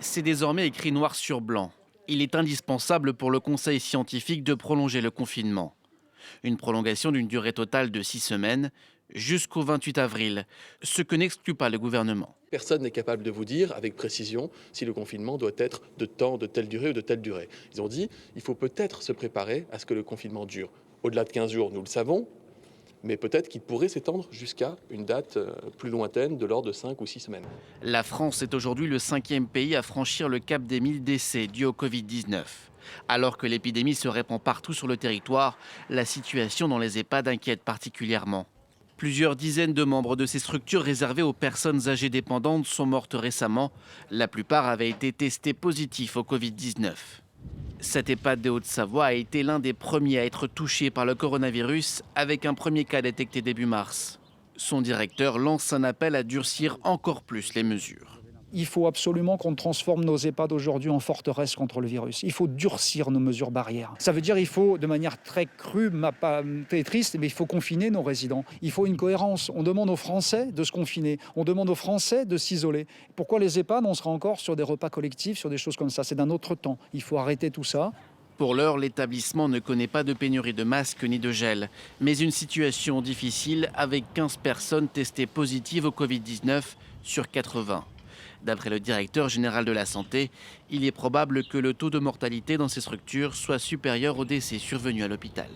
C'est désormais écrit noir sur blanc. Il est indispensable pour le conseil scientifique de prolonger le confinement. Une prolongation d'une durée totale de 6 semaines jusqu'au 28 avril, ce que n'exclut pas le gouvernement. Personne n'est capable de vous dire avec précision si le confinement doit être de temps, de telle durée ou de telle durée. Ils ont dit il faut peut-être se préparer à ce que le confinement dure. Au-delà de 15 jours, nous le savons, mais peut-être qu'il pourrait s'étendre jusqu'à une date plus lointaine de l'ordre de 5 ou 6 semaines. La France est aujourd'hui le 5e pays à franchir le cap des 1000 décès dus au Covid-19. Alors que l'épidémie se répand partout sur le territoire, la situation dans les EHPAD inquiète particulièrement. Plusieurs dizaines de membres de ces structures réservées aux personnes âgées dépendantes sont mortes récemment. La plupart avaient été testés positifs au Covid-19. Cette EHPAD de Haute-Savoie a été l'un des premiers à être touché par le coronavirus, avec un premier cas détecté début mars. Son directeur lance un appel à durcir encore plus les mesures. Il faut absolument qu'on transforme nos EHPAD aujourd'hui en forteresse contre le virus. Il faut durcir nos mesures barrières. Ça veut dire qu'il faut, de manière très crue, pas très triste, mais il faut confiner nos résidents. Il faut une cohérence. On demande aux Français de se confiner. On demande aux Français de s'isoler. Pourquoi les EHPAD, on sera encore sur des repas collectifs, sur des choses comme ça? C'est d'un autre temps. Il faut arrêter tout ça. Pour l'heure, l'établissement ne connaît pas de pénurie de masques ni de gel, mais une situation difficile avec 15 personnes testées positives au Covid-19 sur 80. D'après le directeur général de la santé, il est probable que le taux de mortalité dans ces structures soit supérieur aux décès survenus à l'hôpital.